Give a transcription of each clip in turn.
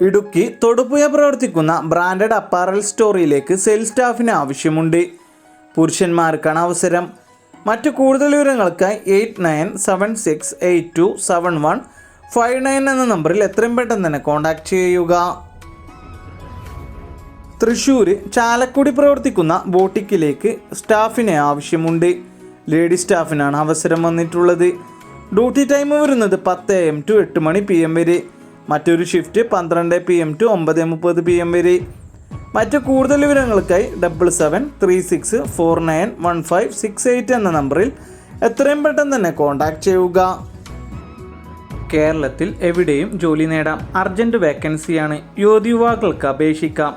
ഇടുക്കി തൊടുപുഴ പ്രവർത്തിക്കുന്ന branded അപ്പാറൽ സ്റ്റോറിലേക്ക് sales സ്റ്റാഫിന് ആവശ്യമുണ്ട്. പുരുഷന്മാർക്കാണ് അവസരം. മറ്റു കൂടുതൽ വിവരങ്ങൾക്കായി 8976827159 എന്ന നമ്പറിൽ എത്രയും പെട്ടെന്ന് തന്നെ കോൺടാക്റ്റ് ചെയ്യുക. തൃശ്ശൂർ ചാലക്കുടി പ്രവർത്തിക്കുന്ന ബോട്ടിക്കിലേക്ക് സ്റ്റാഫിനെ ആവശ്യമുണ്ട്. ലേഡി സ്റ്റാഫിനാണ് അവസരം വന്നിട്ടുള്ളത്. ഡ്യൂട്ടി ടൈം വരുന്നത് 10 AM to 8 മണി PM വരെ. മറ്റൊരു ഷിഫ്റ്റ് 12 PM to 9:30 PM വരെ. മറ്റു കൂടുതൽ വിവരങ്ങൾക്കായി 7736491568 എന്ന നമ്പറിൽ എത്രയും പെട്ടെന്ന് തന്നെ കോൺടാക്റ്റ് ചെയ്യുക. കേരളത്തിൽ എവിടെയും ജോലി നേടാം. അർജൻറ്റ് വേക്കൻസിയാണ്. യുവതിയുവാക്കൾക്ക് അപേക്ഷിക്കാം.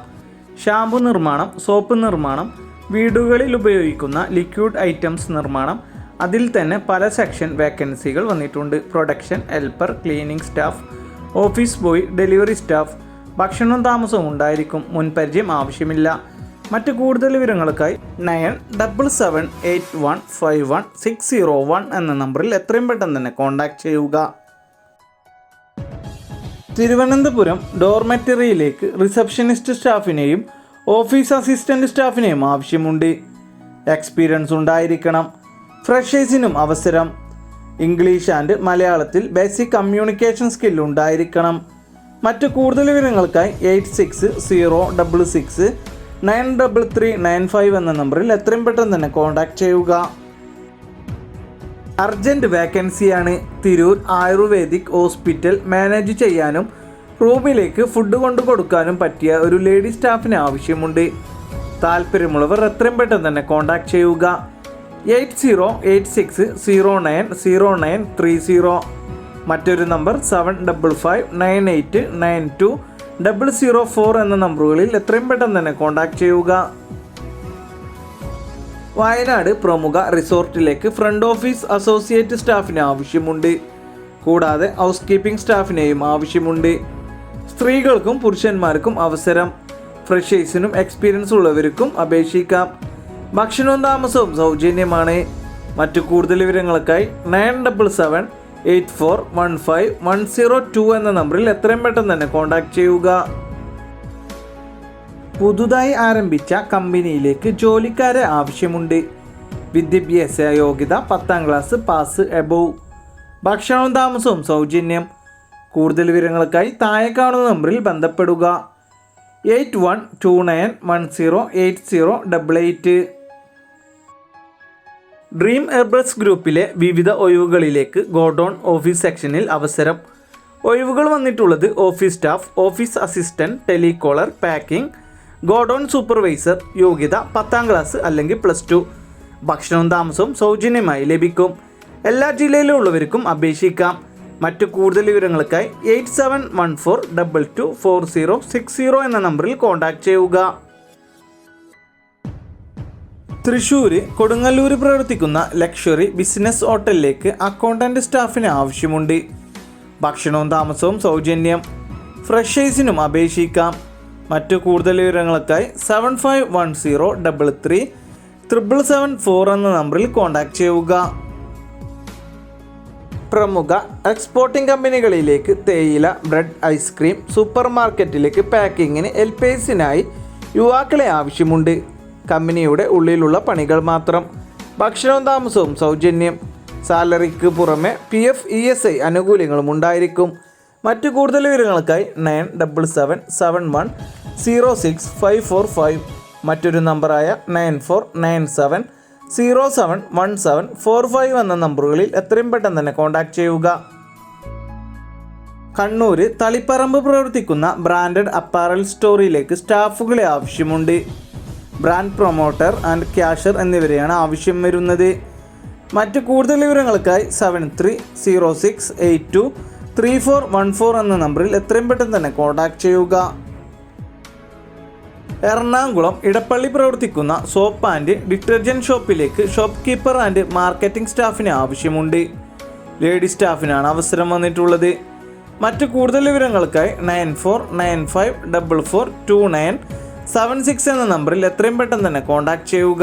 ഷാമ്പു നിർമ്മാണം, സോപ്പ് നിർമ്മാണം, വീടുകളിൽ ഉപയോഗിക്കുന്ന ലിക്വിഡ് ഐറ്റംസ് നിർമ്മാണം, അതിൽ തന്നെ പല സെക്ഷൻ വേക്കൻസികൾ വന്നിട്ടുണ്ട്. Production helper, cleaning staff, office boy, delivery staff. ഭക്ഷണവും താമസവും ഉണ്ടായിരിക്കും. മുൻപരിചയം ആവശ്യമില്ല. മറ്റു കൂടുതൽ വിവരങ്ങൾക്കായി 9778151601 എന്ന നമ്പറിൽ എത്രയും പെട്ടെന്ന് തന്നെ കോൺടാക്റ്റ് ചെയ്യുക. തിരുവനന്തപുരം ഡോർമെറ്ററിയിലേക്ക് റിസപ്ഷനിസ്റ്റ് സ്റ്റാഫിനെയും ഓഫീസ് അസിസ്റ്റൻറ്റ് സ്റ്റാഫിനെയും ആവശ്യമുണ്ട്. എക്സ്പീരിയൻസ് ഉണ്ടായിരിക്കണം. ഫ്രഷേഴ്സിനും അവസരം. ഇംഗ്ലീഷ് ആൻഡ് മലയാളത്തിൽ ബേസിക് കമ്മ്യൂണിക്കേഷൻ സ്കിൽ ഉണ്ടായിരിക്കണം. മറ്റു കൂടുതൽ വിവരങ്ങൾക്കായി 8606693395 എന്ന നമ്പറിൽ എത്രയും പെട്ടെന്ന് തന്നെ കോൺടാക്റ്റ് ചെയ്യുക. അർജൻറ്റ് വേക്കൻസിയാണ്. തിരൂർ ആയുർവേദിക് ഹോസ്പിറ്റൽ മാനേജ് ചെയ്യാനും റൂമിലേക്ക് ഫുഡ് കൊണ്ടു കൊടുക്കാനും പറ്റിയ ഒരു ലേഡി സ്റ്റാഫിന് ആവശ്യമുണ്ട്. താല്പര്യമുള്ളവർ എത്രയും പെട്ടെന്ന് തന്നെ കോൺടാക്റ്റ് ചെയ്യുക. 8086090930. മറ്റൊരു നമ്പർ 7559892004 എന്ന നമ്പറുകളിൽ എത്രയും പെട്ടെന്ന് തന്നെ കോൺടാക്റ്റ് ചെയ്യുക. വയനാട് പ്രമുഖ റിസോർട്ടിലേക്ക് ഫ്രണ്ട് ഓഫീസ് അസോസിയേറ്റ് സ്റ്റാഫിന് ആവശ്യമുണ്ട്. കൂടാതെ ഹൗസ് കീപ്പിംഗ് സ്റ്റാഫിനെയും ആവശ്യമുണ്ട്. സ്ത്രീകൾക്കും പുരുഷന്മാർക്കും അവസരം. ഫ്രഷേഴ്സിനും എക്സ്പീരിയൻസ് ഉള്ളവർക്കും അപേക്ഷിക്കാം. ഭക്ഷണവും താമസവും സൗജന്യമാണ്. മറ്റു കൂടുതൽ വിവരങ്ങൾക്കായി 9778415102 എന്ന നമ്പറിൽ എത്രയും പെട്ടെന്ന് തന്നെ കോൺടാക്റ്റ് ചെയ്യുക. പുതുതായി ആരംഭിച്ച കമ്പനിയിലേക്ക് ജോലിക്കാരെ ആവശ്യമുണ്ട്. വിദ്യാഭ്യാസ യോഗ്യത 10ാം ക്ലാസ് പാസ് എബോവ്. ഭക്ഷണവും താമസവും സൗജന്യം. കൂടുതൽ വിവരങ്ങൾക്കായി താഴെ കാണുന്ന നമ്പറിൽ ബന്ധപ്പെടുക. 8129108088. ഡ്രീം ഹെർബൽസ് ഗ്രൂപ്പിലെ വിവിധ ഒഴിവുകളിലേക്ക് ഗോഡൗൺ ഓഫീസ് സെക്ഷനിൽ അവസരം. ഒഴിവുകൾ വന്നിട്ടുള്ളത് office staff, office assistant, telecaller, packing, godown supervisor. യോഗ്യത 10ാം ക്ലാസ് അല്ലെങ്കിൽ +2. ഭക്ഷണവും താമസവും സൗജന്യമായി ലഭിക്കും. എല്ലാ ജില്ലയിലും ഉള്ളവർക്കും അപേക്ഷിക്കാം. മറ്റു കൂടുതൽ വിവരങ്ങൾക്കായി 8714224060 എന്ന നമ്പറിൽ കോൺടാക്റ്റ് ചെയ്യുക. തൃശ്ശൂർ കൊടുങ്ങല്ലൂർ പ്രവർത്തിക്കുന്ന ലക്ഷറി ബിസിനസ് ഹോട്ടലിലേക്ക് അക്കൗണ്ടൻറ്റ് സ്റ്റാഫിന് ആവശ്യമുണ്ട്. ഭക്ഷണവും താമസവും സൗജന്യം. ഫ്രഷേഴ്സിനും അപേക്ഷിക്കാം. മറ്റു കൂടുതൽ വിവരങ്ങൾക്കായി 7510337774 എന്ന നമ്പറിൽ കോൺടാക്റ്റ് ചെയ്യുക. പ്രമുഖ എക്സ്പോർട്ടിംഗ് കമ്പനികളിലേക്ക് തേയില, ബ്രെഡ്, ഐസ്ക്രീം, സൂപ്പർ മാർക്കറ്റിലേക്ക് പാക്കിങ്ങിന് ഹെൽപ്പേഴ്സിനായി യുവാക്കളെ ആവശ്യമുണ്ട്. കമ്പനിയുടെ ഉള്ളിലുള്ള പണികൾ മാത്രം. ഭക്ഷണവും താമസവും സൗജന്യം. സാലറിക്ക് പുറമെ PF ESI ആനുകൂല്യങ്ങളും ഉണ്ടായിരിക്കും. മറ്റു കൂടുതൽ വിവരങ്ങൾക്കായി 9777106545. മറ്റൊരു നമ്പറായ 9497071745 എന്ന നമ്പറുകളിൽ എത്രയും പെട്ടെന്ന് തന്നെ കോൺടാക്റ്റ് ചെയ്യുക. കണ്ണൂർ തളിപ്പറമ്പ് പ്രവർത്തിക്കുന്ന ബ്രാൻഡഡ് അപ്പാറൽ സ്റ്റോറിലേക്ക് സ്റ്റാഫുകളെ ആവശ്യമുണ്ട്. ബ്രാൻഡ് പ്രൊമോട്ടർ ആൻഡ് ക്യാഷർ എന്നിവരെയാണ് ആവശ്യം വരുന്നത്. മറ്റു കൂടുതൽ വിവരങ്ങൾക്കായി 7306823414 എന്ന നമ്പറിൽ എത്രയും പെട്ടെന്ന് തന്നെ കോൺടാക്റ്റ് ചെയ്യുക. എറണാകുളം ഇടപ്പള്ളി പ്രവർത്തിക്കുന്ന സോപ്പ് ആൻഡ് ഡിറ്റർജൻറ്റ് ഷോപ്പിലേക്ക് ഷോപ്പ് കീപ്പർ ആൻഡ് മാർക്കറ്റിംഗ് സ്റ്റാഫിന് ആവശ്യമുണ്ട്. ലേഡി സ്റ്റാഫിനാണ് അവസരം വന്നിട്ടുള്ളത്. മറ്റു കൂടുതൽ വിവരങ്ങൾക്കായി 9495442976 എന്ന നമ്പറിൽ എത്രയും പെട്ടെന്ന് തന്നെ കോൺടാക്റ്റ് ചെയ്യുക.